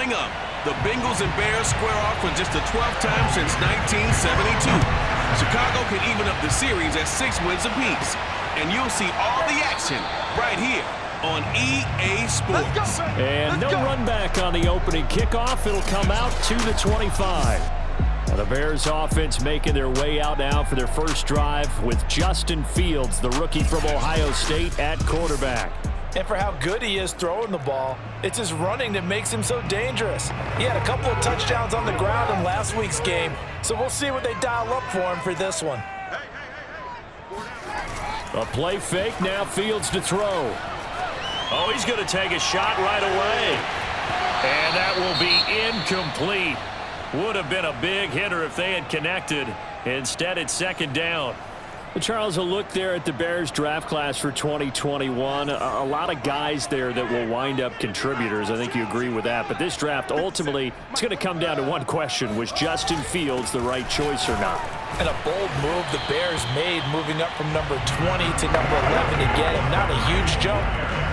Coming up, the Bengals and Bears square off for just the 12th time since 1972. Chicago can even up the series at 6 wins apiece. And you'll see all the action right here on EA Sports. And no run back on the opening kickoff. It'll come out to the 25. Now the Bears offense making their way out now for their first drive with Justin Fields, the rookie from Ohio State, at quarterback. And for how good he is throwing the ball, it's his running that makes him so dangerous. He had a couple of touchdowns on the ground in last week's game, so we'll see what they dial up for him for this one. A play fake, now Fields to throw. Oh, he's going to take a shot right away. And that will be incomplete. Would have been a big hitter if they had connected. Instead, it's second down. Charles, a look there at the Bears draft class for 2021. A lot of guys there that will wind up contributors. I think you agree with that. But this draft, ultimately, it's going to come down to one question. Was Justin Fields the right choice or not? And a bold move the Bears made, moving up from number 20 to number 11 to get him. Not a huge jump,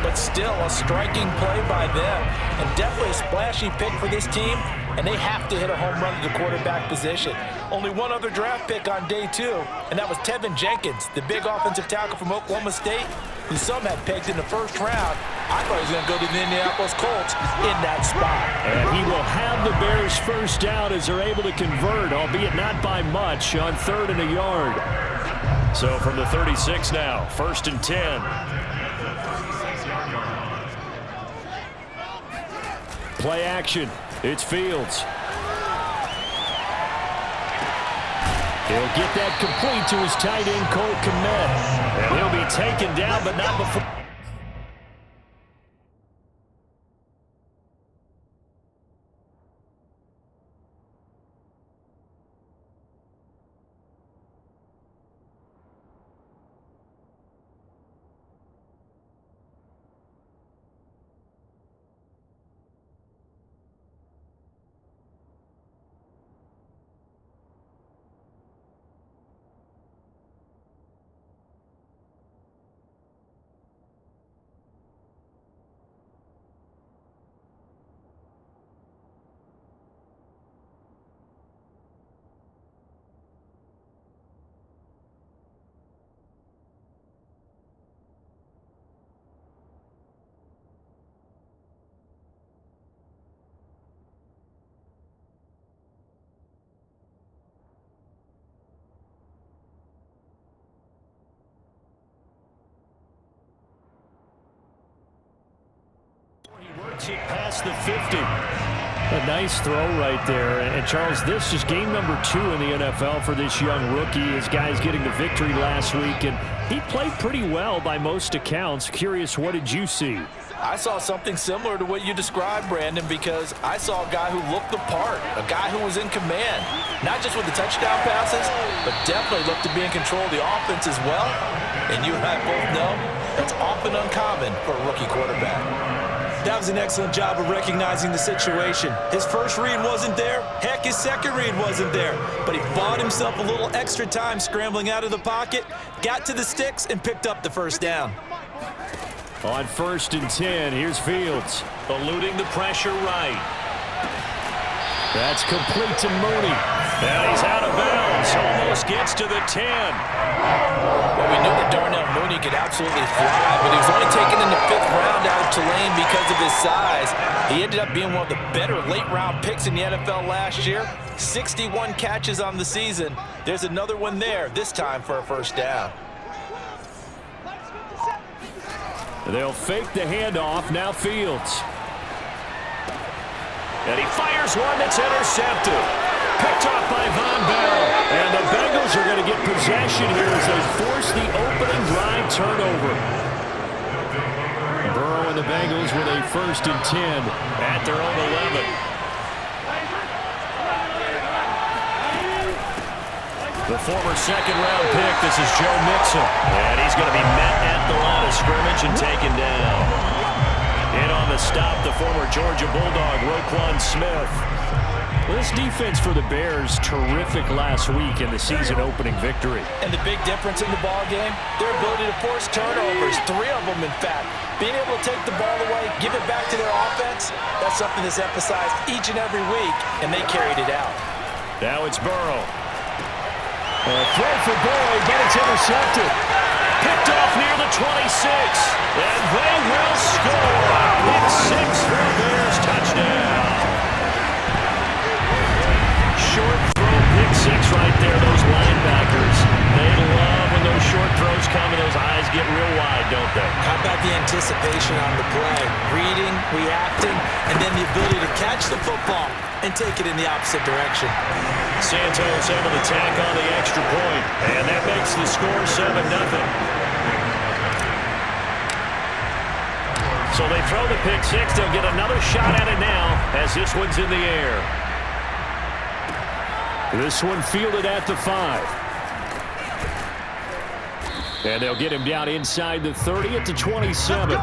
but still a striking play by them. And definitely a splashy pick for this team. And they have to hit a home run to the quarterback position. Only one other draft pick on day 2, and that was Tevin Jenkins, the big offensive tackle from Oklahoma State, who some had pegged in the first round. I thought he was going to go to the Indianapolis Colts in that spot. And he will have the Bears first down as they're able to convert, albeit not by much, on 3rd and a yard. So from the 36 now, 1st and 10. Play action. It's Fields. He'll get that complete to his tight end, Cole Kmet. And he'll be taken down, but not before. Works it past the 50. A nice throw right there. And Charles, this is game number 2 in the NFL for this young rookie. His guys getting the victory last week, and he played pretty well by most accounts. Curious, what did you see? I saw something similar to what you described, Brandon, because I saw a guy who looked the part, a guy who was in command, not just with the touchdown passes, but definitely looked to be in control of the offense as well. And you and I both know that's often uncommon for a rookie quarterback. That was an excellent job of recognizing the situation. His first read wasn't there. Heck, his second read wasn't there. But he bought himself a little extra time scrambling out of the pocket, got to the sticks, and picked up the first down. On 1st and 10, here's Fields, eluding the pressure right. That's complete to Mooney. And he's out of bounds. Almost gets to the 10. Well, we knew that Darnell Mooney could absolutely fly, but he was only taken in the 5th round out of Tulane because of his size. He ended up being one of the better late-round picks in the NFL last year. 61 catches on the season. There's another one there, this time for a first down. They'll fake the handoff. Now Fields. And he fires one that's intercepted. Picked off by Von Bell. And the Bengals are going to get possession here as they force the opening drive turnover. Burrow and the Bengals with a 1st and 10 at their own 11. The former 2nd-round pick, this is Joe Mixon. And he's going to be met at the line of scrimmage and taken down. In on the stop, the former Georgia Bulldog, Roquan Smith. Well, this defense for the Bears, terrific last week in the season-opening victory. And the big difference in the ball game, their ability to force turnovers, 3 of them, in fact. Being able to take the ball away, give it back to their offense, that's something that's emphasized each and every week, and they carried it out. Now it's Burrow. A throw for Boyd, but it's intercepted. Picked off near the 26, and they will score. Pick 6 for the Bears, touchdown. Short throw, pick 6 right there, those linebackers. They love when those short throws come and those eyes get real wide, don't they? How about the anticipation on the play? Reading, reacting, and then the ability to catch the football and take it in the opposite direction. Santos able to tack on the extra point, and that makes the score 7-0. So they throw the pick 6. They'll get another shot at it now as this one's in the air. This one fielded at the 5. And they'll get him down inside the 30 at the 27.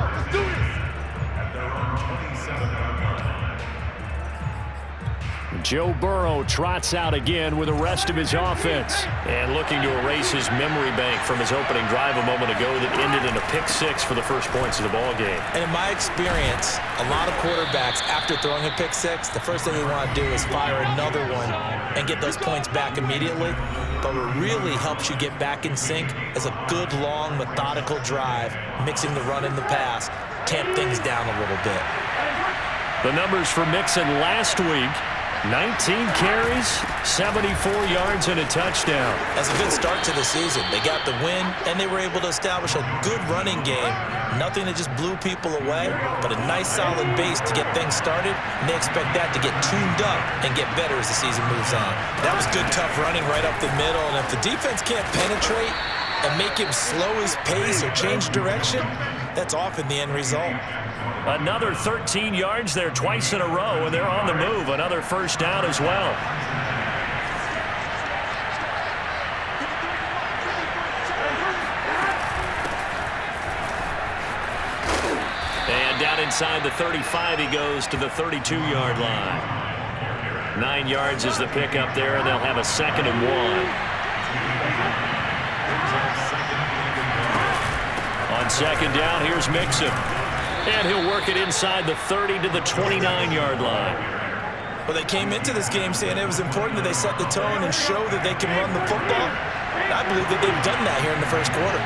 Joe Burrow trots out again with the rest of his offense. And looking to erase his memory bank from his opening drive a moment ago that ended in a pick 6 for the first points of the ball game. And in my experience, a lot of quarterbacks, after throwing a pick 6, the first thing they want to do is fire another one and get those points back immediately. But what really helps you get back in sync is a good, long, methodical drive, mixing the run and the pass, tamp things down a little bit. The numbers for Mixon last week: 19 carries, 74 yards, and a touchdown. That's a good start to the season. They got the win, and they were able to establish a good running game. Nothing that just blew people away, but a nice, solid base to get things started, and they expect that to get tuned up and get better as the season moves on. That was good, tough running right up the middle, and if the defense can't penetrate and make him slow his pace or change direction, that's often the end result. Another 13 yards there twice in a row, and they're on the move. Another first down as well. And down inside the 35, he goes to the 32-yard line. 9 yards is the pickup there, and they'll have a 2nd and 1. On 2nd down, here's Mixon. And he'll work it inside the 30 to the 29-yard line. Well, they came into this game saying it was important that they set the tone and show that they can run the football. I believe that they've done that here in the first quarter.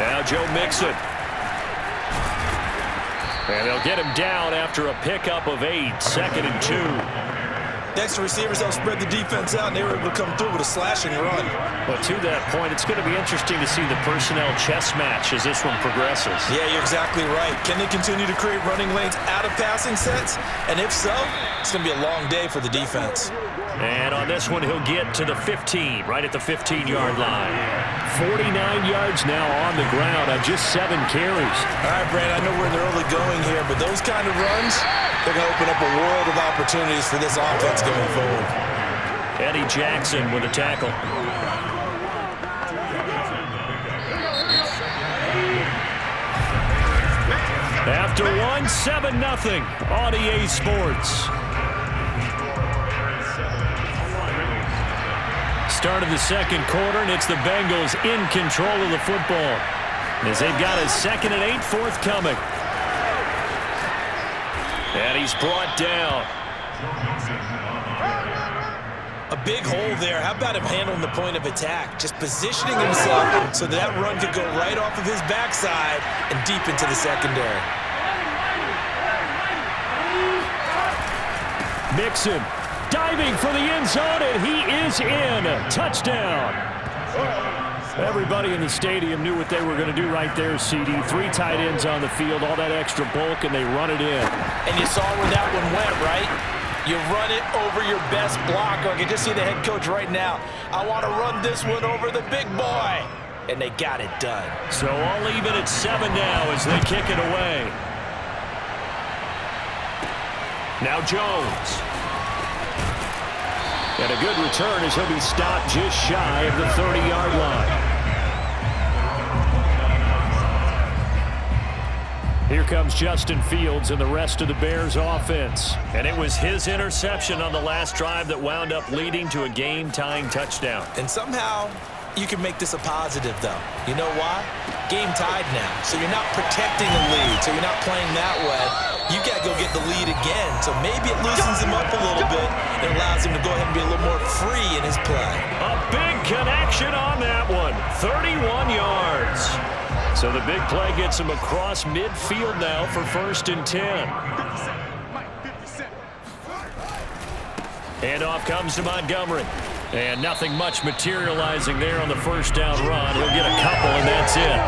Now Joe Mixon. And they'll get him down after a pickup of 8, 2nd and 2. Next to receivers, they'll spread the defense out, and they were able to come through with a slashing run. But to that point, it's going to be interesting to see the personnel chess match as this one progresses. Yeah, you're exactly right. Can they continue to create running lanes out of passing sets? And if so, it's going to be a long day for the defense. And on this one, he'll get to the 15, right at the 15-yard line. 49 yards now on the ground on just 7 carries. All right, Brandon, I know we're in the early going here, but those kind of runs, they're going to open up a world of opportunities for this offense going forward. Eddie Jackson with a tackle. After one, 7-0 on EA Sports. Start of the second quarter, and it's the Bengals in control of the football as they've got a 2nd and 8 forthcoming. And he's brought down. A big hole there. How about him handling the point of attack? Just positioning himself so that run could go right off of his backside and deep into the secondary. Mixon diving for the end zone, and he is in. Touchdown. Everybody in the stadium knew what they were going to do right there, CD. 3 tight ends on the field, all that extra bulk, and they run it in. And you saw where that one went, right? You run it over your best blocker. I can just see the head coach right now. I want to run this one over the big boy. And they got it done. So all even at 7 now as they kick it away. Now Jones. And a good return as he'll be stopped just shy of the 30-yard line. Here comes Justin Fields and the rest of the Bears offense. And it was his interception on the last drive that wound up leading to a game-tying touchdown. And somehow you can make this a positive, though. You know why? Game tied now. So you're not protecting the lead. So you're not playing that way. You got to go get the lead again. So maybe it loosens him up a little bit and allows him to go ahead and be a little more free in his play. A big connection on that one. 31 yards. So the big play gets him across midfield now for 1st and 10. Handoff comes to Montgomery. And nothing much materializing there on the first down run. He'll get a couple, and that's it.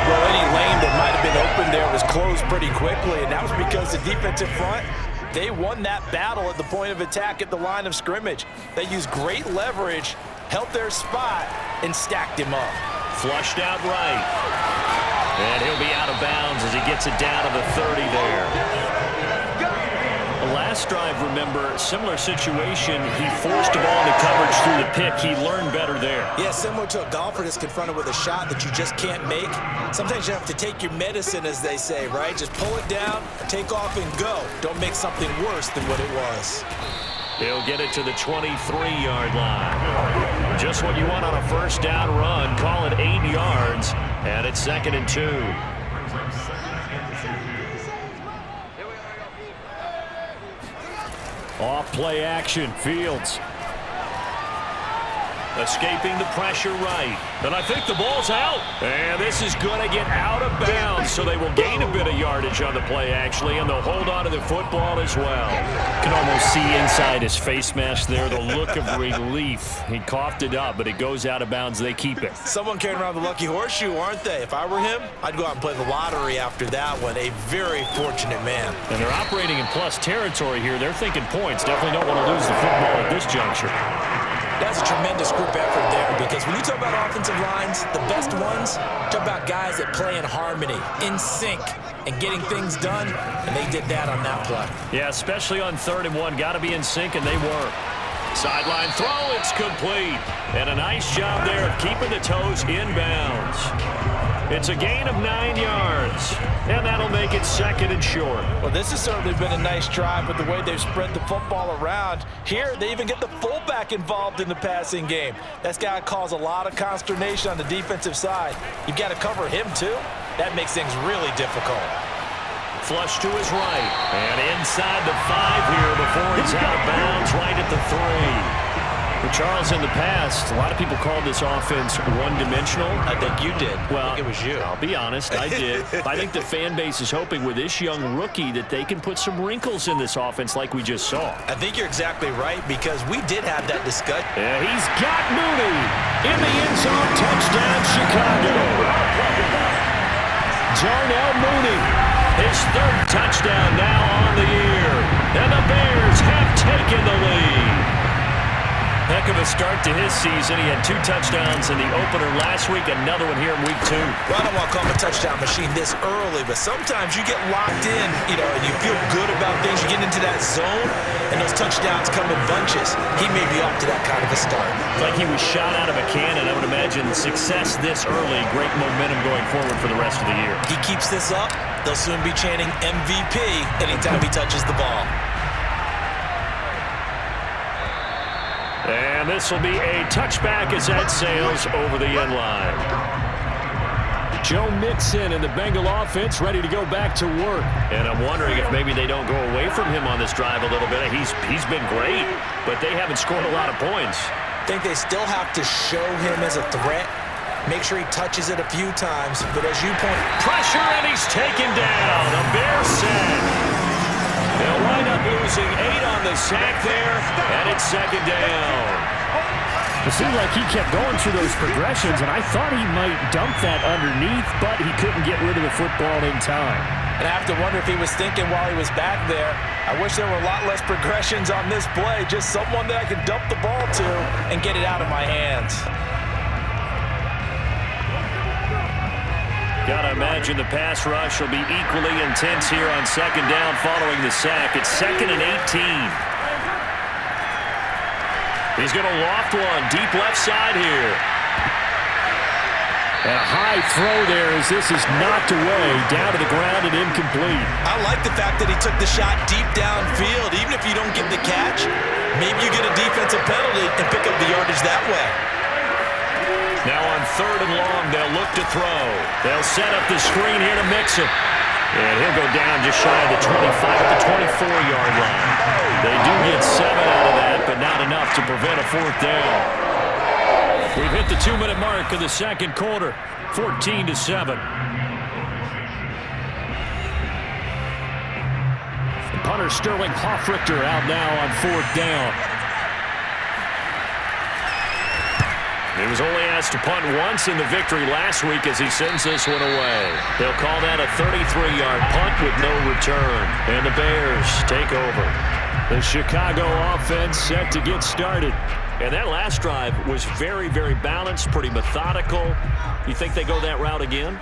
Well, any lane that might have been open there was closed pretty quickly, and that was because the defensive front, they won that battle at the point of attack at the line of scrimmage. They used great leverage, held their spot, and stacked him up. Flushed out right. And he'll be out of bounds as he gets it down to the 30 there. The last drive, remember, similar situation. He forced a ball into coverage through the pick. He learned better there. Yeah, similar to a golfer that's confronted with a shot that you just can't make. Sometimes you have to take your medicine, as they say, right? Just pull it down, take off, and go. Don't make something worse than what it was. He'll get it to the 23-yard line. Just what you want on a first down run. Call it 8 yards, and it's 2nd and 2. Off play action, Fields. Escaping the pressure right. And I think the ball's out. And this is going to get out of bounds, so they will gain a bit of yardage on the play, actually, and they'll hold on to the football as well. Can almost see inside his face mask there the look of relief. He coughed it up, but it goes out of bounds. They keep it. Someone carrying around the lucky horseshoe, aren't they? If I were him, I'd go out and play the lottery after that one. A very fortunate man. And they're operating in plus territory here. They're thinking points. Definitely don't want to lose the football at this juncture. That's a tremendous group effort there, because when you talk about offensive lines, the best ones, talk about guys that play in harmony, in sync, and getting things done, and they did that on that play. Yeah, especially on 3rd and 1. Got to be in sync, and they were. Sideline throw, it's complete. And a nice job there of keeping the toes inbounds. It's a gain of 9 yards, and that'll make it 2nd and short. Well, this has certainly been a nice drive with the way they've spread the football around. Here, they even get the fullback involved in the passing game. That's got to cause a lot of consternation on the defensive side. You've got to cover him, too. That makes things really difficult. Flush to his right, and inside the 5 here before he's out of bounds right at the 3. For Charles, in the past, a lot of people called this offense one-dimensional. I think you did. Well, I think it was you. I'll be honest, I did. I think the fan base is hoping with this young rookie that they can put some wrinkles in this offense like we just saw. I think you're exactly right, because we did have that discussion. Yeah, he's got Mooney in the end zone. Touchdown, Chicago. Darnell Mooney, his 3rd touchdown now on the year. And the Bears have taken the lead. Heck of a start to his season. He had 2 touchdowns in the opener last week, another one here in week 2. Well, I don't want to call him a touchdown machine this early, but sometimes you get locked in, and you feel good about things. You get into that zone, and those touchdowns come in bunches. He may be off to that kind of a start. Like he was shot out of a cannon. I would imagine success this early, great momentum going forward for the rest of the year. He keeps this up, they'll soon be chanting MVP anytime he touches the ball. And this will be a touchback as that sails over the end line. Joe Mixon and the Bengal offense ready to go back to work. And I'm wondering if maybe they don't go away from him on this drive a little bit. He's been great, but they haven't scored a lot of points. I think they still have to show him as a threat. Make sure he touches it a few times. But as you point... Pressure, and he's taken down. A Bear sack. They'll wind up losing 8 on the sack there, and it's 2nd down. It seemed like he kept going through those progressions, and I thought he might dump that underneath, but he couldn't get rid of the football in time. And I have to wonder if he was thinking while he was back there, I wish there were a lot less progressions on this play, just someone that I could dump the ball to and get it out of my hands. Gotta imagine the pass rush will be equally intense here on 2nd down following the sack. It's 2nd and 18. He's going to loft one deep left side here. And a high throw there as this is knocked away, down to the ground and incomplete. I like the fact that he took the shot deep downfield. Even if you don't get the catch, maybe you get a defensive penalty and pick up the yardage that way. Now on 3rd and long, they'll look to throw. They'll set up the screen here to mix it. And he'll go down just shy of the 25 at the 24-yard line. They do get 7 out of that, but not enough to prevent a 4th down. We've hit the 2-minute mark of the second quarter, 14-7. Punter Sterling Hoffrichter out now on 4th down. He was only asked to punt once in the victory last week as he sends this one away. They'll call that a 33-yard punt with no return. And the Bears take over. The Chicago offense set to get started. And that last drive was very, very balanced, pretty methodical. You think they go that route again?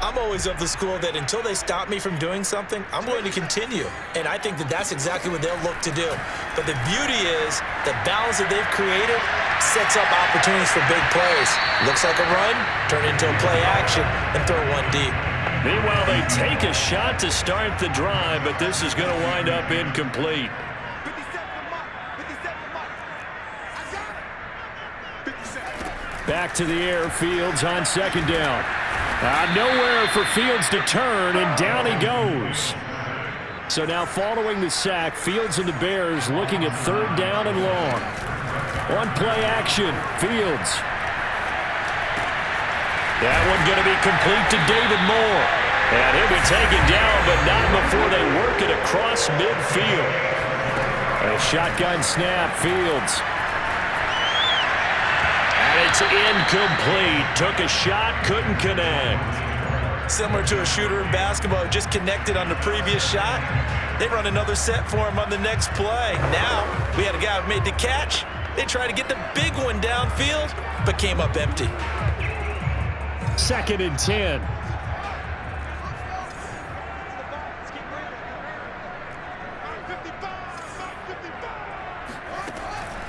I'm always of the school that until they stop me from doing something, I'm going to continue. And I think that that's exactly what they'll look to do. But the beauty is the balance that they've created sets up opportunities for big plays. Looks like a run, turn into a play action, and throw one deep. Meanwhile, they take a shot to start the drive, but this is going to wind up incomplete. Back to the air, Fields on 2nd down. Nowhere for Fields to turn, and down he goes. So now following the sack, Fields and the Bears looking at 3rd down and long. On play action, Fields. That one going to be complete to David Moore. And he'll be taken down, but not before they work it across midfield. A shotgun snap, Fields. It's incomplete. Took a shot, couldn't connect. Similar to a shooter in basketball who just connected on the previous shot. They run another set for him on the next play. Now, we had a guy who made the catch. They tried to get the big one downfield, but came up empty. 2nd and 10.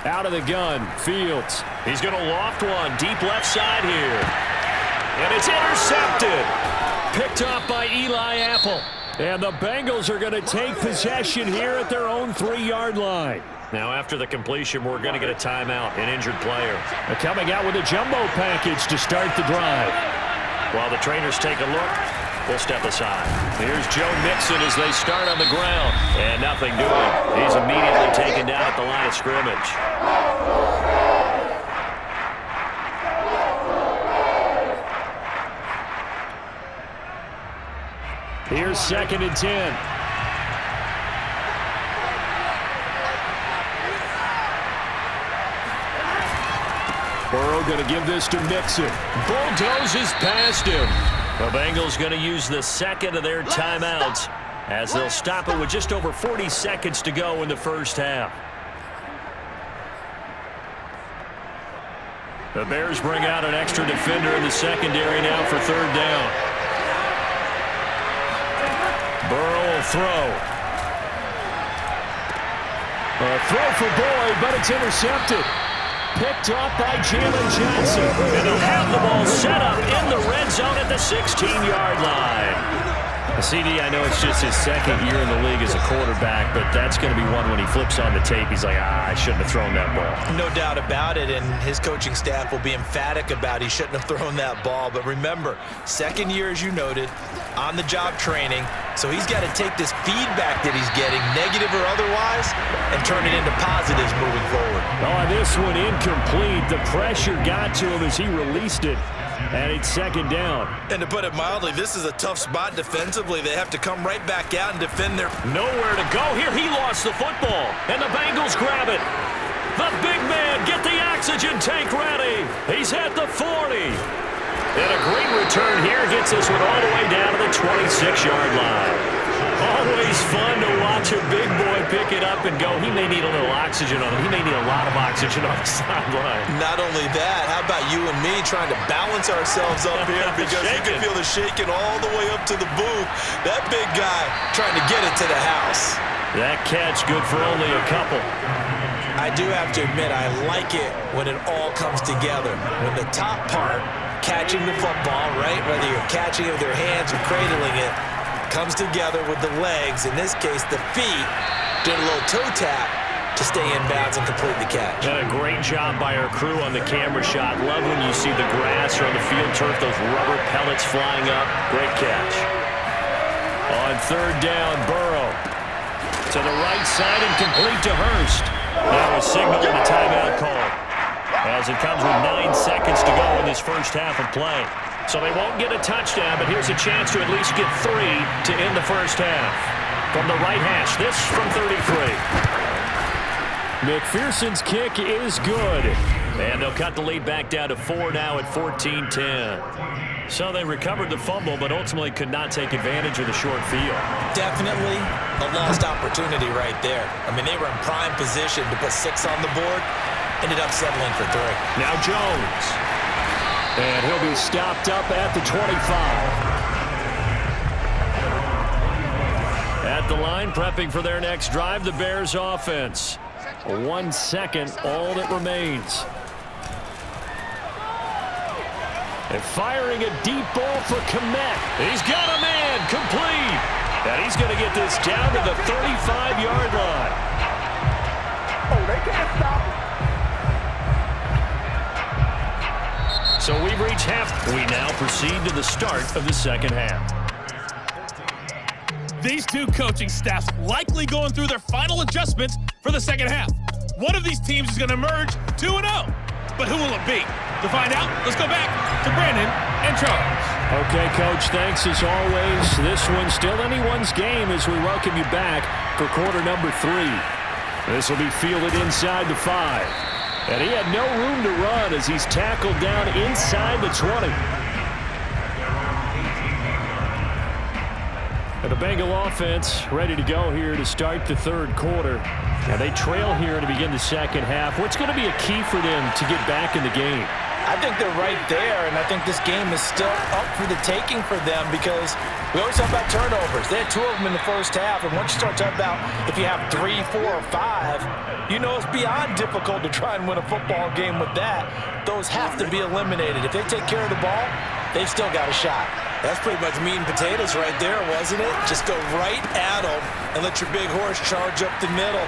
Out of the gun, Fields. He's going to loft one deep left side here. And it's intercepted. Picked off by Eli Apple. And the Bengals are going to take possession here at their own 3-yard line. Now after the completion, we're going to get a timeout, an injured player. They're coming out with a jumbo package to start the drive. While the trainers take a look, we'll step aside. Here's Joe Mixon as they start on the ground. And nothing doing. He's immediately taken down at the line of scrimmage. Here's 2nd and 10. Burrow going to give this to Mixon. Bulldozes past him. The Bengals going to use the 2nd of their timeouts as they'll stop it with just over 40 seconds to go in the first half. The Bears bring out an extra defender in the secondary now for 3rd down. Burrow will throw. A throw for Boyd, but it's intercepted. Picked off by Jalen Johnson. And they'll have the ball set up in the red zone at the 16-yard line. CD, I know it's just his 2nd year in the league as a quarterback, but that's going to be one when he flips on the tape. He's like, I shouldn't have thrown that ball. No doubt about it, and his coaching staff will be emphatic about he shouldn't have thrown that ball. But remember, 2nd year, as you noted, on-the-job training, so he's got to take this feedback that he's getting, negative or otherwise, and turn it into positives moving forward. Oh, this one incomplete. The pressure got to him as he released it. And it's 2nd down. And to put it mildly, this is a tough spot defensively. They have to come right back out and defend their... Nowhere to go here. He lost the football. And the Bengals grab it. The big man, get the oxygen tank ready. He's at the 40. And a great return here gets this one all the way down to the 26-yard line. Always fun to watch a big boy pick it up and go. He may need a little oxygen on him. He may need a lot of oxygen on the sideline. Not only that, how about you and me trying to balance ourselves up here because you can feel the shaking all the way up to the booth. That big guy trying to get it to the house. That catch good for only a couple. I do have to admit, I like it when it all comes together. When the top part catching the football, right? Whether you're catching it with your hands or cradling it, comes together with the legs. In this case, the feet. Did a little toe tap to stay in bounds and complete the catch. And a great job by our crew on the camera shot. Love when you see the grass or on the field turf, those rubber pellets flying up. Great catch. On third down, Burrow to the right side and complete to Hurst. Now a signal and a timeout call as it comes with 9 seconds to go in this first half of play. So they won't get a touchdown, but here's a chance to at least get 3 to end the first half. From the right hash, this from 33. McPherson's kick is good. And they'll cut the lead back down to 4 now at 14-10. So they recovered the fumble, but ultimately could not take advantage of the short field. Definitely a lost opportunity right there. I mean, they were in prime position to put 6 on the board. Ended up settling for 3. Now Jones. And he'll be stopped up at the 25. At the line, prepping for their next drive, the Bears offense. 1 second, all that remains. And firing a deep ball for Kmet. He's got a man, complete. And he's going to get this down to the 35-yard line. Oh, they can't stop it. So we've reached half. We now proceed to the start of the second half. These two coaching staffs likely going through their final adjustments for the second half. One of these teams is going to emerge 2-0. But who will it be? To find out, let's go back to Brandon and Charles. Okay, Coach, thanks as always. This one's still anyone's game as we welcome you back for quarter number 3. This will be fielded inside the 5. And he had no room to run as he's tackled down inside the 20. And the Bengal offense ready to go here to start the third quarter. And they trail here to begin the second half. What's going to be a key for them to get back in the game? I think they're right there, and I think this game is still up for the taking for them because we always talk about turnovers. They had 2 of them in the first half, and once you start talking about if you have 3, 4, or 5, you know it's beyond difficult to try and win a football game with that. Those have to be eliminated. If they take care of the ball, they've still got a shot. That's pretty much meat and potatoes right there, wasn't it? Just go right at them and let your big horse charge up the middle.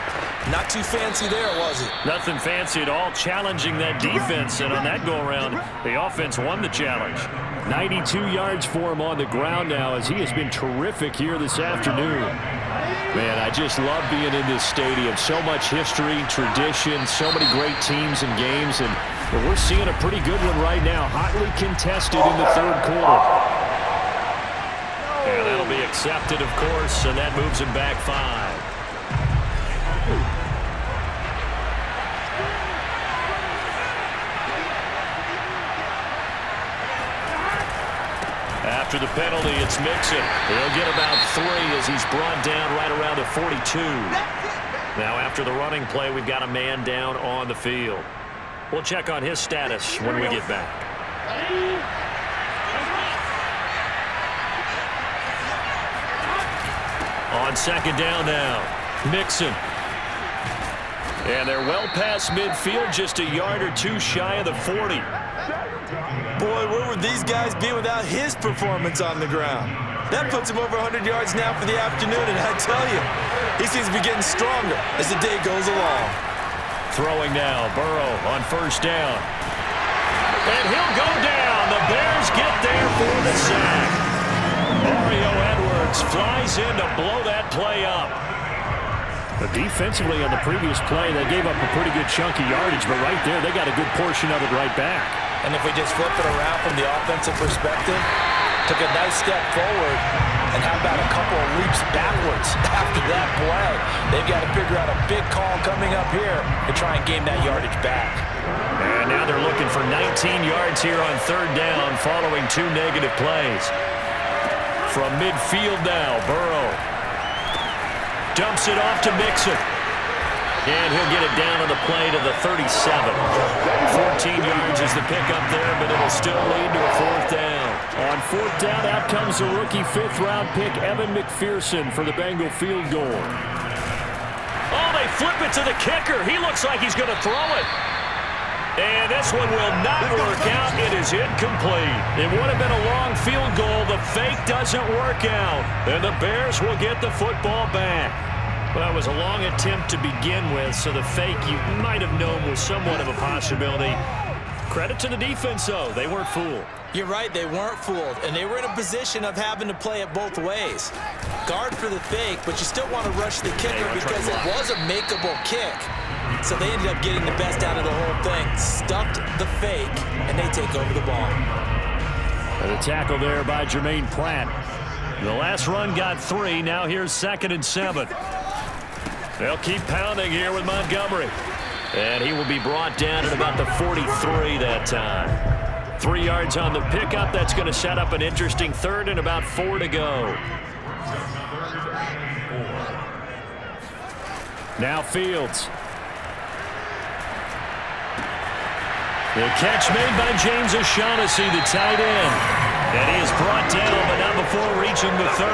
Not too fancy there, was it? Nothing fancy at all, challenging that defense. And on that go-around, the offense won the challenge. 92 yards for him on the ground now as he has been terrific here this afternoon. Man, I just love being in this stadium. So much history, tradition, so many great teams and games. And we're seeing a pretty good one right now, hotly contested in the third quarter. And that'll be accepted, of course, and that moves him back 5. After the penalty, it's Mixon. He'll get about 3 as he's brought down right around the 42. Now, after the running play, we've got a man down on the field. We'll check on his status when we get back. On second down now, Mixon. And they're well past midfield, just a yard or 2 shy of the 40. Boy, where would these guys be without his performance on the ground? That puts him over 100 yards now for the afternoon, and I tell you, he seems to be getting stronger as the day goes along. Throwing now, Burrow on first down. And he'll go down. The Bears get there for the sack. Mario Edwards flies in to blow that play up. But defensively on the previous play, they gave up a pretty good chunk of yardage, but right there, they got a good portion of it right back. And if we just flip it around from the offensive perspective, took a nice step forward, and how about a couple of leaps backwards after that play? They've got to figure out a big call coming up here to try and gain that yardage back. And now they're looking for 19 yards here on third down following 2 negative plays. From midfield now, Burrow dumps it off to Mixon. And he'll get it down on the play to the 37. 14 yards is the pickup there, but it'll still lead to a 4th down. On 4th down, out comes the rookie 5th-round pick, Evan McPherson, for the Bengal field goal. Oh, they flip it to the kicker. He looks like he's going to throw it. And this one will not work out. It is incomplete. It would have been a long field goal. The fake doesn't work out. And the Bears will get the football back. Well, it was a long attempt to begin with, so the fake you might have known was somewhat of a possibility. Credit to the defense, though. They weren't fooled. You're right, they weren't fooled, and they were in a position of having to play it both ways. Guard for the fake, but you still want to rush the kicker because it was a makeable kick. So they ended up getting the best out of the whole thing. Stuffed the fake, and they take over the ball. And a tackle there by Jermaine Pratt. The last run got 3. Now here's 2nd and 7. They'll keep pounding here with Montgomery. And he will be brought down at about the 43 that time. 3 yards on the pickup. That's going to set up an interesting 3rd and about 4 to go. Now Fields. The catch made by James O'Shaughnessy, the tight end. And he is brought down, but not before reaching the 30.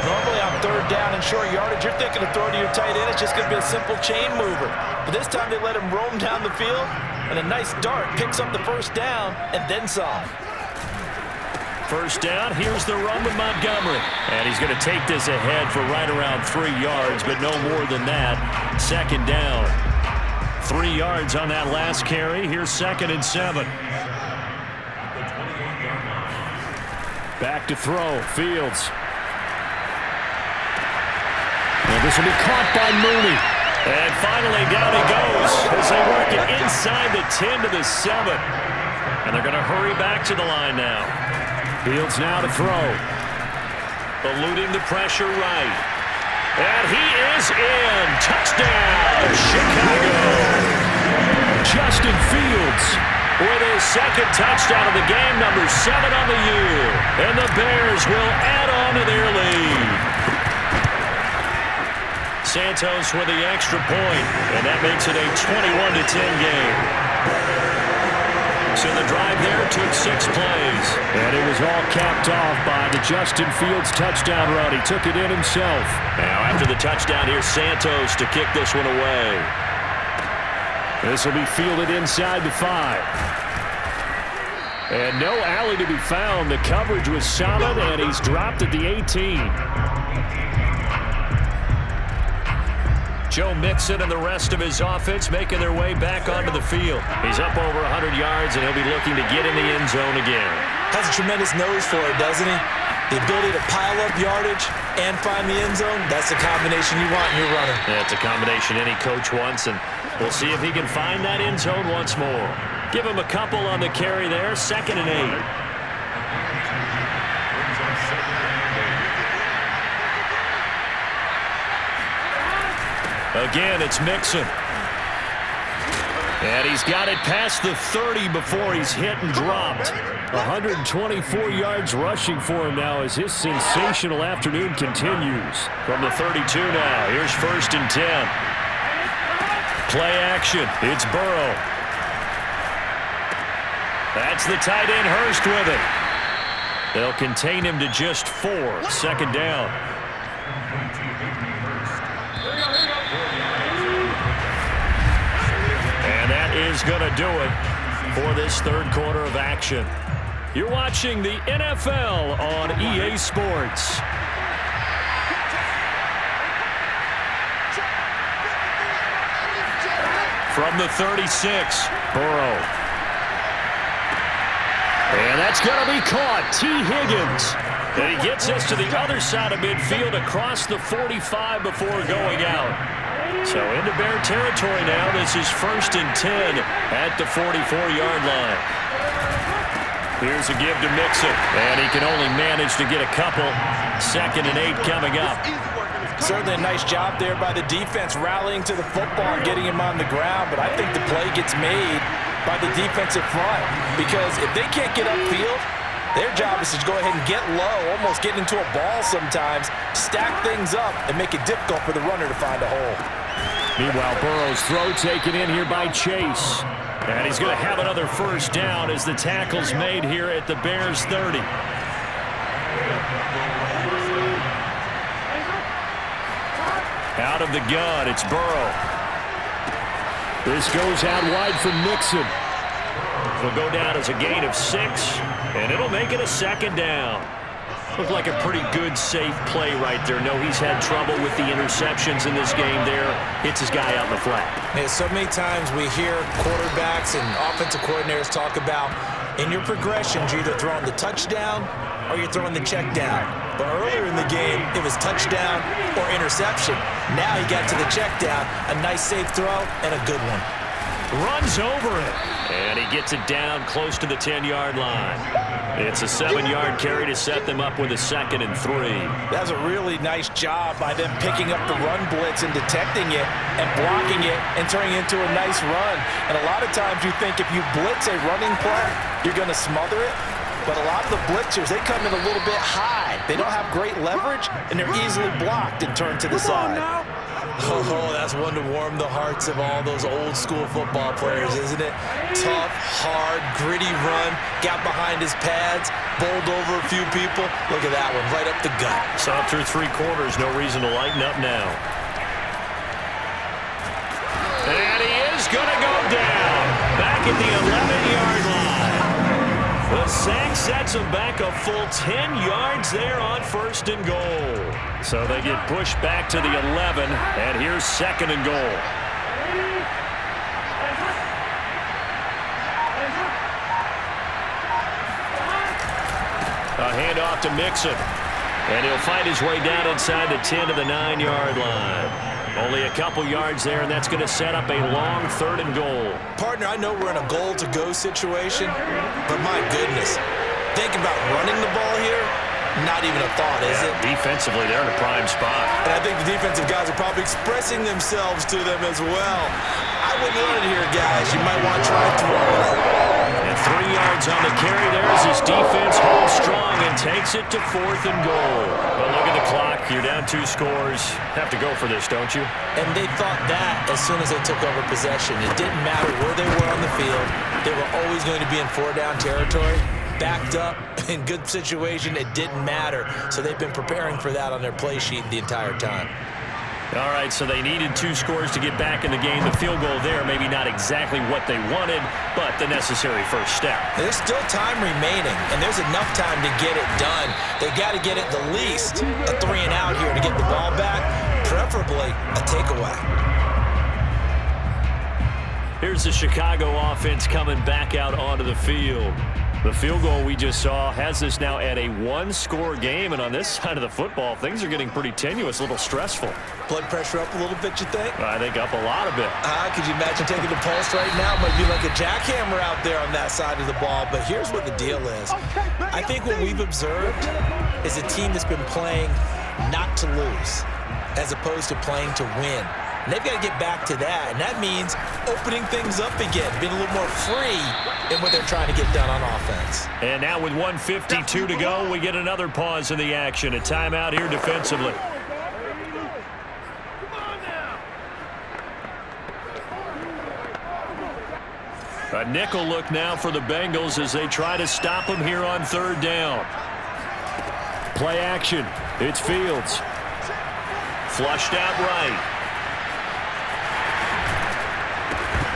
Normally on 3rd down and short yardage, you're thinking of throwing to your tight end. It's just going to be a simple chain mover. But this time they let him roam down the field, and a nice dart picks up the 1st down and then some. 1st down, here's the run with Montgomery. And he's going to take this ahead for right around 3 yards, but no more than that. 2nd down. 3 yards on that last carry. Here's 2nd and 7. Back to throw. Fields. And this will be caught by Mooney. And finally down he goes as they work it inside the 10 to the 7. And they're going to hurry back to the line now. Fields now to throw. Eluding the pressure right. And he is in. Touchdown, Chicago. Justin Fields with his 2nd touchdown of the game, number 7 on the year. And the Bears will add on to their lead. Santos with the extra point, and that makes it a 21-10 game. So the drive there took 6 plays. And it was all capped off by the Justin Fields touchdown run. He took it in himself. Now after the touchdown, here's Santos to kick this one away. This will be fielded inside the 5. And no alley to be found. The coverage was solid, and he's dropped at the 18. Joe Mixon and the rest of his offense making their way back onto the field. He's up over 100 yards, and he'll be looking to get in the end zone again. Has a tremendous nose for it, doesn't he? The ability to pile up yardage and find the end zone, that's the combination you want in your runner. That's a combination any coach wants, and we'll see if he can find that end zone once more. Give him a couple on the carry there, 2nd and 8. Again, it's Mixon. And he's got it past the 30 before he's hit and dropped. 124 yards rushing for him now as his sensational afternoon continues. From the 32 now, here's 1st and 10. Play action, it's Burrow. That's the tight end Hurst with it. They'll contain him to just 4, 2nd down. Is going to do it for this 3rd quarter of action. You're watching the NFL on EA Sports. From the 36, Burrow. And that's going to be caught. T. Higgins. And he gets us to the other side of midfield across the 45 before going out. So into Bear territory now. This is 1st and 10 at the 44-yard line. Here's a give to Mixon, and he can only manage to get a couple. 2nd and 8 coming up. Certainly a nice job there by the defense rallying to the football and getting him on the ground, but I think the play gets made by the defensive front because if they can't get upfield, their job is to go ahead and get low, almost get into a ball sometimes, stack things up, and make it difficult for the runner to find a hole. Meanwhile, Burrow's throw taken in here by Chase. And he's going to have another 1st down as the tackle's made here at the Bears 30. Out of the gun, it's Burrow. This goes out wide for Mixon. It'll go down as a gain of 6, and it'll make it a second down. Looked like a pretty good, safe play right there. No, he's had trouble with the interceptions in this game there. Hits his guy out in the flat. Man, so many times we hear quarterbacks and offensive coordinators talk about in your progressions, you're either throwing the touchdown or you're throwing the check down. But earlier in the game, it was touchdown or interception. Now he got to the check down, a nice safe throw, and a good one. Runs over it. And he gets it down close to the 10-yard line. It's a 7-yard carry to set them up with a 2nd and 3. That's a really nice job by them picking up the run blitz and detecting it and blocking it and turning it into a nice run. And a lot of times you think if you blitz a running play, you're going to smother it. But a lot of the blitzers, they come in a little bit high. They don't have great leverage, and they're easily blocked and turned to the side. Oh, that's one to warm the hearts of all those old school football players, isn't it? Tough, hard, gritty run, got behind his pads, bowled over a few people. Look at that one, right up the gut. Saw through 3 quarters, no reason to lighten up now. And he is going to go down, back at the 11-yard line. The sack sets him back a full 10 yards there on 1st and goal. So they get pushed back to the 11, and here's 2nd and goal. A handoff to Mixon, and he'll fight his way down inside the 10 to the 9-yard line. Only a couple yards there, and that's going to set up a long 3rd and goal. Partner, I know we're in a goal-to-go situation, but my goodness, think about running the ball here. Not even a thought, is it? Defensively, they're in a prime spot. And I think the defensive guys are probably expressing themselves to them as well. I wouldn't run it here, guys. You might want to try throwing it. And 3 yards on the carry there as his defense holds strong and takes it to 4th and goal. But look at the clock. You're down 2 scores. Have to go for this, don't you? And they thought that as soon as they took over possession. It didn't matter where they were on the field. They were always going to be in 4-down territory. Backed up, in good situation, it didn't matter. So they've been preparing for that on their play sheet the entire time. All right, so they needed 2 scores to get back in the game. The field goal there, maybe not exactly what they wanted, but the necessary first step. There's still time remaining, and there's enough time to get it done. They got to get it the least a 3-and-out here to get the ball back, preferably a takeaway. Here's the Chicago offense coming back out onto the field. The field goal we just saw has us now at a 1-score game, and on this side of the football, things are getting pretty tenuous, a little stressful. Blood pressure up a little bit, you think? I think up a lot of it. Could you imagine taking the pulse right now? It might be like a jackhammer out there on that side of the ball, but here's what the deal is. I think what we've observed is a team that's been playing not to lose as opposed to playing to win. And they've got to get back to that, and that means opening things up again, being a little more free in what they're trying to get done on offense. And now with 1:52 to go, we get another pause in the action. A timeout here defensively. A nickel look now for the Bengals as they try to stop them here on 3rd down. Play action. It's Fields. Flushed out right.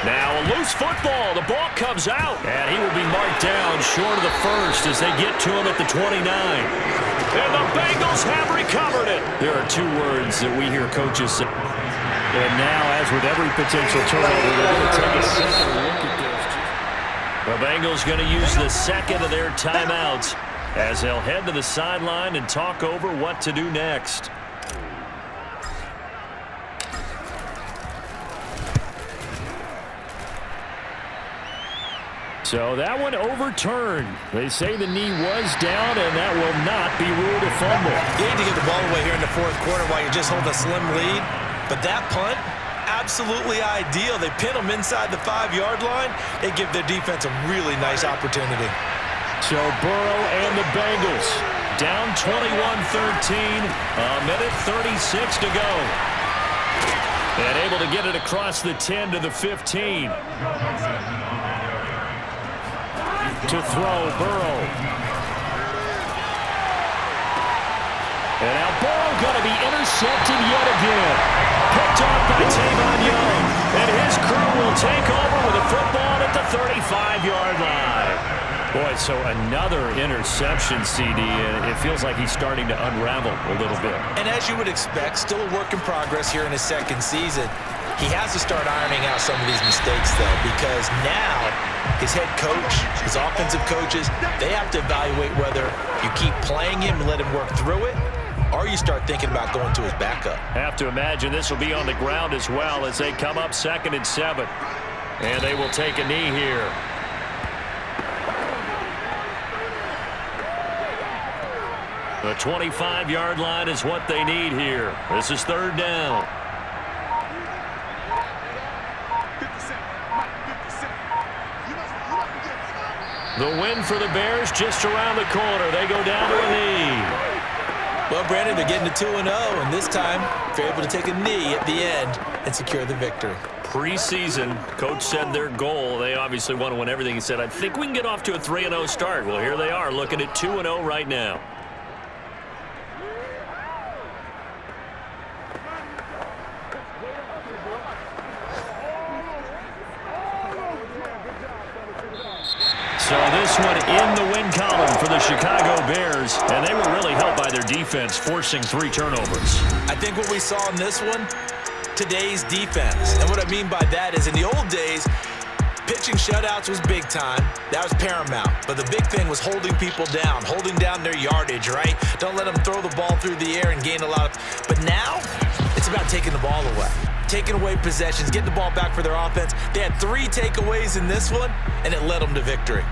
Now a loose football. The ball comes out. And he will be marked down short of the first as they get to him at the 29. And the Bengals have recovered it. There are 2 words that we hear coaches say. And now, as with every potential turnover, they're going to take a second look at this. The Bengals going to use the 2nd of their timeouts as they'll head to the sideline and talk over what to do next. So that one overturned. They say the knee was down, and that will not be ruled a fumble. You need to get the ball away here in the 4th quarter while you're just holding a slim lead. But that punt, absolutely ideal. They pin them inside the 5-yard line. They give their defense a really nice opportunity. So Burrow and the Bengals down 21-13, a minute 36 to go. And able to get it across the 10 to the 15. To throw, Burrow. And now Burrow going to be intercepted yet again. Picked off by Tavon Young. And his crew will take over with a football at the 35-yard line. Boy, so another interception, CD, and it feels like he's starting to unravel a little bit. And as you would expect, still a work in progress here in his second season. He has to start ironing out some of these mistakes, though, because now his head coach, his offensive coaches, they have to evaluate whether you keep playing him and let him work through it, or you start thinking about going to his backup. Have to imagine this will be on the ground as well as they come up 2nd and 7. And they will take a knee here. The 25-yard line is what they need here. This is 3rd down. The win for the Bears just around the corner. They go down to a knee. Well, Brandon, they're getting to 2-0, and this time they're able to take a knee at the end and secure the victory. Preseason, coach said their goal, they obviously want to win everything. He said, I think we can get off to a 3-0 start. Well, here they are looking at 2-0 right now. So this one in the win column for the Chicago Bears, and they were really helped by their defense, forcing 3 turnovers. I think what we saw in this one, today's defense. And what I mean by that is in the old days, pitching shutouts was big time. That was paramount. But the big thing was holding people down, holding down their yardage, right? Don't let them throw the ball through the air and gain a lot of... But now, it's about taking the ball away. Taking away possessions, getting the ball back for their offense. They had 3 takeaways in this one, and it led them to victory.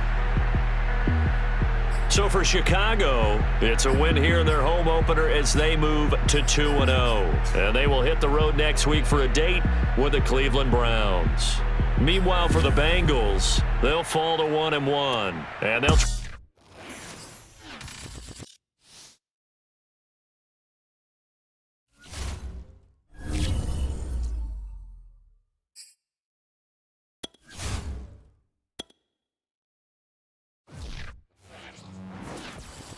So for Chicago, it's a win here in their home opener as they move to 2-0. And they will hit the road next week for a date with the Cleveland Browns. Meanwhile, for the Bengals, they'll fall to 1-1, and they'll...